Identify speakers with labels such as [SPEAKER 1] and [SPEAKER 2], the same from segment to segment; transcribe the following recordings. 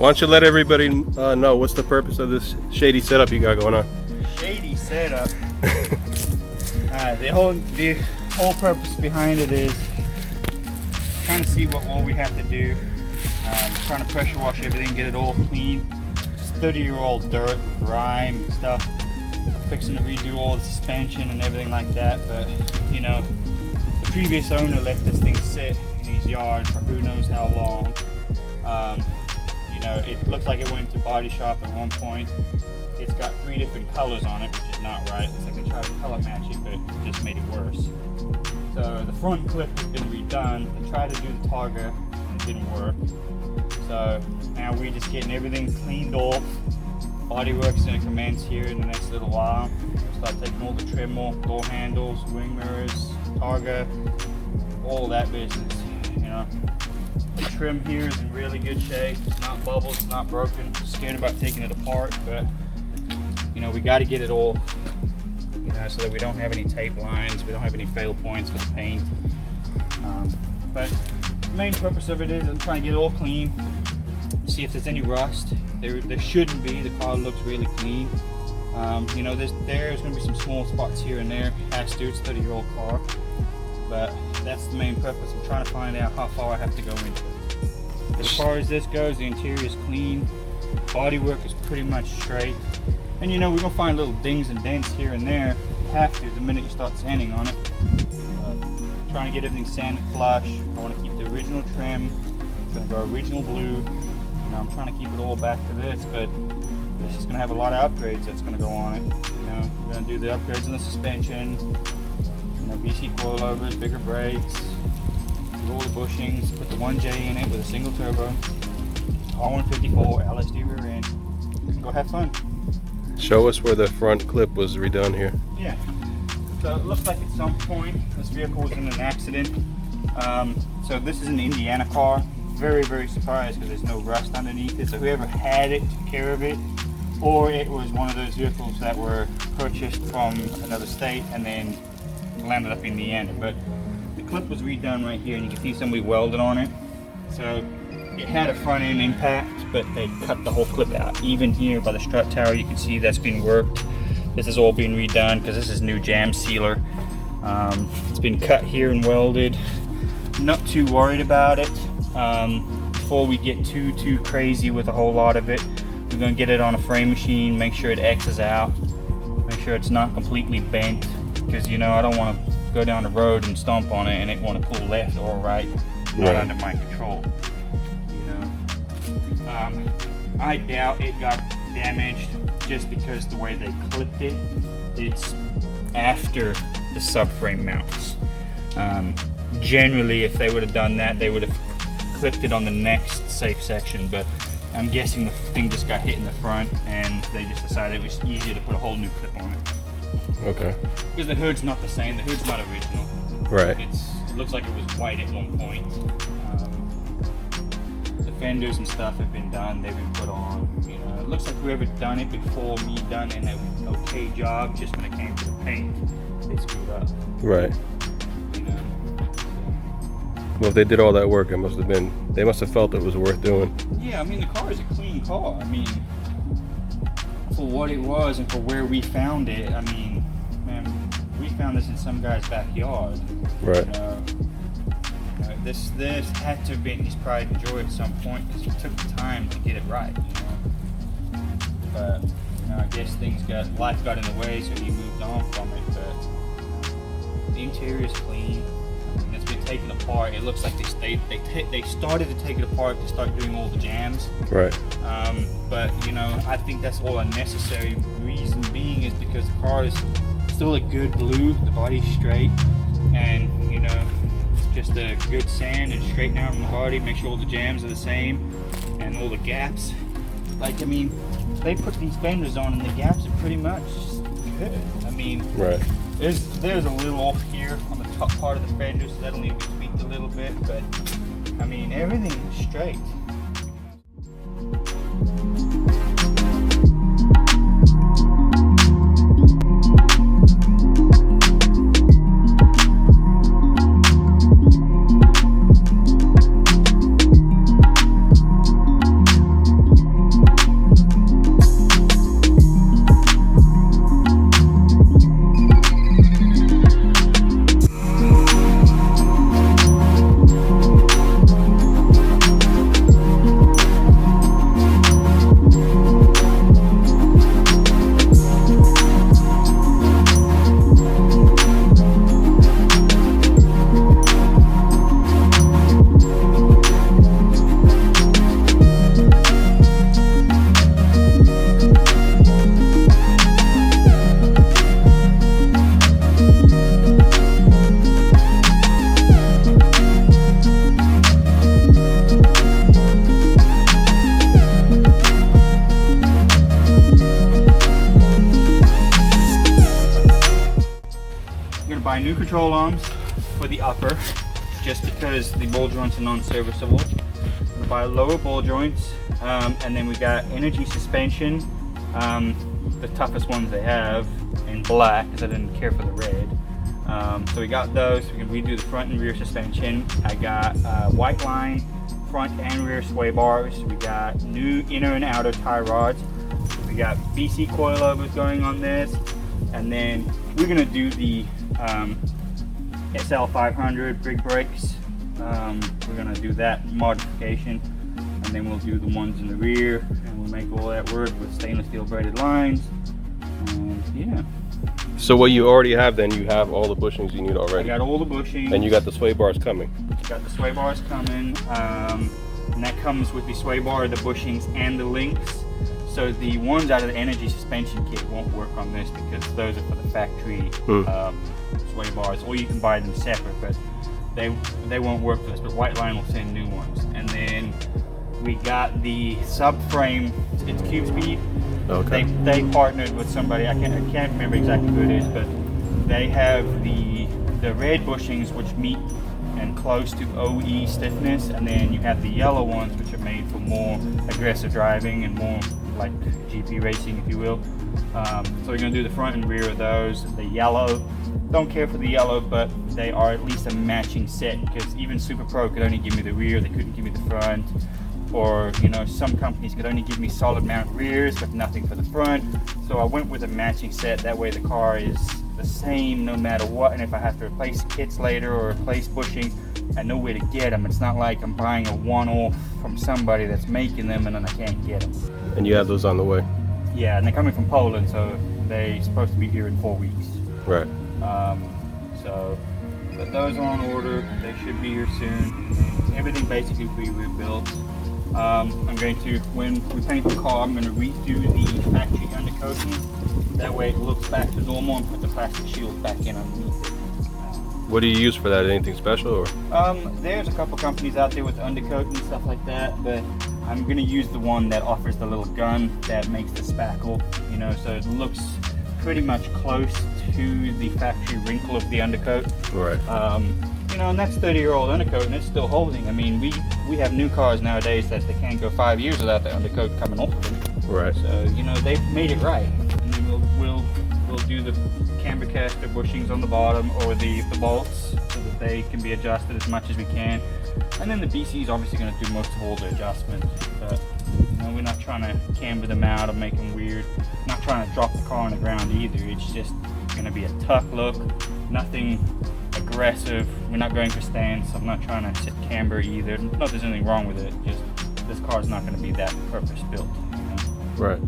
[SPEAKER 1] Why don't you let everybody know what's the purpose of this shady setup you got going on?
[SPEAKER 2] Shady setup. The whole purpose behind it is trying to see what all we have to do. Trying to pressure wash everything, get it all clean. It's 30-year-old dirt, grime, and stuff. Fixing to redo all the suspension and everything like that. But you know, the previous owner let this thing sit in his yard for who knows how long. You know, it looks like it went to body shop at one point. It's got 3 different colors on it, which is not right. It's like they tried to color match it, but it just made it worse. So the front clip has been redone. They tried to do the targa and it didn't work. So now we're just getting everything cleaned off. Bodywork's going to commence here in the next little while. We'll start taking all the trim off, door handles, wing mirrors, targa, all that business, you know. The trim here is in really good shape. It's not bubbled, it's not broken. I'm scared about taking it apart, but you know, we got to get it all, you know, so that we don't have any tape lines, we don't have any fail points with the paint. But the main purpose of it is I'm trying to get it all clean, see if there's any rust. There shouldn't be. The car looks really clean. You know, there's going to be some small spots here and there. Has to. It's a 30-year-old car. But that's the main purpose. I'm trying to find out how far I have to go into it. As far as this goes, the interior is clean. Bodywork is pretty much straight. And you know, we're going to find little dings and dents here and there. You have to the minute you start sanding on it. Trying to get everything sanded flush. I want to keep the original trim. I'm going to go original blue. You know, I'm trying to keep it all back to this, but this is going to have a lot of upgrades that's going to go on it. You know, we're going to do the upgrades in the suspension. VC coilovers, bigger brakes, do all the bushings, put the 1J in it with a single turbo, R154, LSD rear end, and go have fun.
[SPEAKER 1] Show us where the front clip was redone here.
[SPEAKER 2] Yeah, so it looks like at some point this vehicle was in an accident. So this is an Indiana car. Very, very surprised because there's no rust underneath it. So whoever had it took care of it, or it was one of those vehicles that were purchased from another state and then landed up in Indiana. But the clip was redone right here, and you can see somebody welded on it. So it had a front end impact, but they cut the whole clip out. Even here by the strut tower, you can see that's been worked. This is all being redone because this is new jam sealer. It's been cut here and welded. Not too worried about it. Before we get too crazy with a whole lot of it, we're going to get it on a frame machine, make sure it X's out, make sure it's not completely bent. Because you know, I don't want to go down the road and stomp on it and it want to pull left or right, not under my control. You know, I doubt it got damaged just because the way they clipped it. It's after the subframe mounts. Generally, if they would have done that, they would have clipped it on the next safe section. But I'm guessing the thing just got hit in the front, and they just decided it was easier to put a whole new clip on it.
[SPEAKER 1] Okay.
[SPEAKER 2] Because the hood's not the same. The hood's not original.
[SPEAKER 1] Right.
[SPEAKER 2] It looks like it was white at one point. The fenders and stuff have been done. They've been put on. You know, it looks like whoever done it before me done an okay job. Just when it came to the paint, they screwed up.
[SPEAKER 1] Right.
[SPEAKER 2] You know.
[SPEAKER 1] Well, if they did all that work, it must have been. They must have felt it was worth doing.
[SPEAKER 2] Yeah, I mean, the car is a clean car. I mean, for what it was and for where we found it, I mean. We found this in some guy's backyard.
[SPEAKER 1] Right.
[SPEAKER 2] This had to have been his pride and joy at some point because he took the time to get it right. You know? But you know, I guess life got in the way, so he moved on from it. But the interior is clean. And it's been taken apart. It looks like they started to take it apart to start doing all the jams.
[SPEAKER 1] Right.
[SPEAKER 2] But you know, I think that's all unnecessary. Reason being is because the car is still a good blue, the body's straight, and you know, just a good sand and straighten out on the body, make sure all the jams are the same and all the gaps. Like, I mean, they put these fenders on and the gaps are pretty much good. I mean,
[SPEAKER 1] right.
[SPEAKER 2] There's a little off here on the top part of the fender, so that'll need to be tweaked a little bit, but I mean, everything is straight. buy new control arms for the upper, just because the ball joints are non-serviceable. We buy lower ball joints, and then we got energy suspension, the toughest ones they have in black, because I didn't care for the red. So we got those. We can redo the front and rear suspension. I got white line front and rear sway bars. We got new inner and outer tie rods. We got BC coilovers going on this, and then we're gonna do the SL500 big brakes. We're gonna do that modification, and then we'll do the ones in the rear, and we'll make all that work with stainless steel braided lines. And yeah.
[SPEAKER 1] So what you already have, then you have all the bushings you need
[SPEAKER 2] I
[SPEAKER 1] already.
[SPEAKER 2] got all the bushings.
[SPEAKER 1] And you got the sway bars coming.
[SPEAKER 2] Got the sway bars coming, and that comes with the sway bar, the bushings, and the links. So the ones out of the energy suspension kit won't work on this because those are for the factory sway bars, or you can buy them separate, but they won't work for this. But White Line will send new ones. And then we got the subframe. It's Cube Speed.
[SPEAKER 1] Okay.
[SPEAKER 2] They partnered with somebody. I can't remember exactly who it is, but they have the red bushings which meet and close to OE stiffness, and then you have the yellow ones which are made for more aggressive driving and more like GP racing, if you will. So we're gonna do the front and rear of those. The yellow, don't care for the yellow, but they are at least a matching set, because even Super Pro could only give me the rear, they couldn't give me the front. Or, you know, some companies could only give me solid mount rears but nothing for the front. So I went with a matching set. That way the car is the same no matter what, and if I have to replace kits later or replace bushings, I know where to get them. It's not like I'm buying a one-off from somebody that's making them and then I can't get them.
[SPEAKER 1] And you have those on the way.
[SPEAKER 2] Yeah, and they're coming from Poland, so they're supposed to be here in 4 weeks.
[SPEAKER 1] Right.
[SPEAKER 2] So, but those are on order. They should be here soon. Everything basically will be rebuilt. I'm going to, when we paint the car, I'm going to redo the factory undercoating. That way it looks back to normal, and put the plastic shield back in underneath it.
[SPEAKER 1] What do you use for that? Anything special? Or?
[SPEAKER 2] There's a couple companies out there with undercoat and stuff like that, but I'm going to use the one that offers the little gun that makes the spackle, you know, so it looks pretty much close to the factory wrinkle of the undercoat.
[SPEAKER 1] Right.
[SPEAKER 2] You know, and that's 30-year-old undercoat, and it's still holding. I mean, we have new cars nowadays that they can't go 5 years without the undercoat coming off of them.
[SPEAKER 1] Right.
[SPEAKER 2] So, you know, they've made it right. And then we'll do the camber caster bushings on the bottom, or the bolts, so that they can be adjusted as much as we can. And then the BC is obviously going to do most of all the adjustments. But, you know, we're not trying to camber them out or make them weird. Not trying to drop the car on the ground either. It's just going to be a tough look. Nothing aggressive. We're not going for stance. I'm not trying to sit camber either. Not that there's anything wrong with it. Just this car's not going to be that purpose built. You know?
[SPEAKER 1] Right.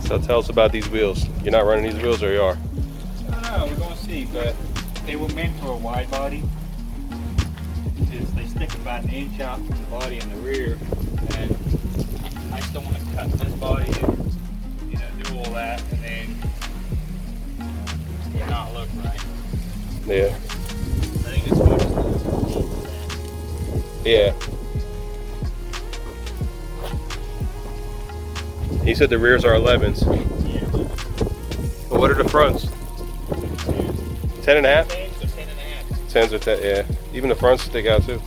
[SPEAKER 1] So tell us about these wheels. You're not running these wheels, or you are?
[SPEAKER 2] I don't know. We're going to see, but they were meant for a wide body. They stick about an inch out from the body in the rear, and I just don't want to cut this body and, you know, do all that and then not look right.
[SPEAKER 1] Yeah.
[SPEAKER 2] I think it's good.
[SPEAKER 1] Yeah. You said the rears are 11s.
[SPEAKER 2] Yeah.
[SPEAKER 1] But what are the fronts? 10 and a half?
[SPEAKER 2] 10s or 10 and a half.
[SPEAKER 1] 10s or 10, yeah. Even the fronts stick out too.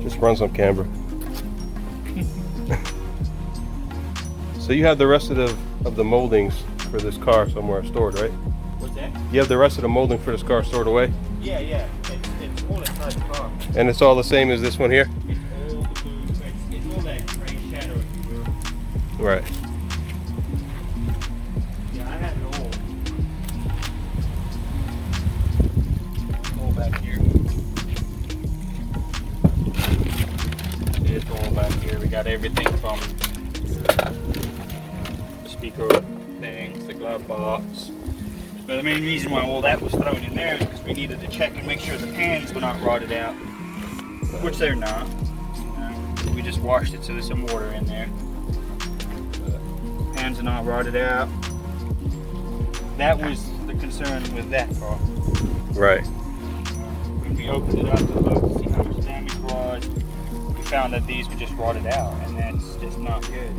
[SPEAKER 1] Just run some camber. So you have the rest of the moldings for this car somewhere stored, right?
[SPEAKER 2] What's that?
[SPEAKER 1] You have the rest of the molding for this car stored away?
[SPEAKER 2] Yeah, yeah. It's all inside the car.
[SPEAKER 1] And it's all the same as this one here?
[SPEAKER 2] It's all the blue. It's all that gray shadow, if you will.
[SPEAKER 1] Right.
[SPEAKER 2] Yeah, I have it all back here. It's all back here. We got everything from the speaker things, the glove box. But the main reason why all that was thrown in there is because we needed to check and make sure the pans were not rotted out, which they're not. We just washed it, so there's some water in there. But pans are not rotted out. that was the concern with that car.
[SPEAKER 1] Right.
[SPEAKER 2] When we opened it up to look to see how much damage was, we found that these were just rotted out, and that's just not good.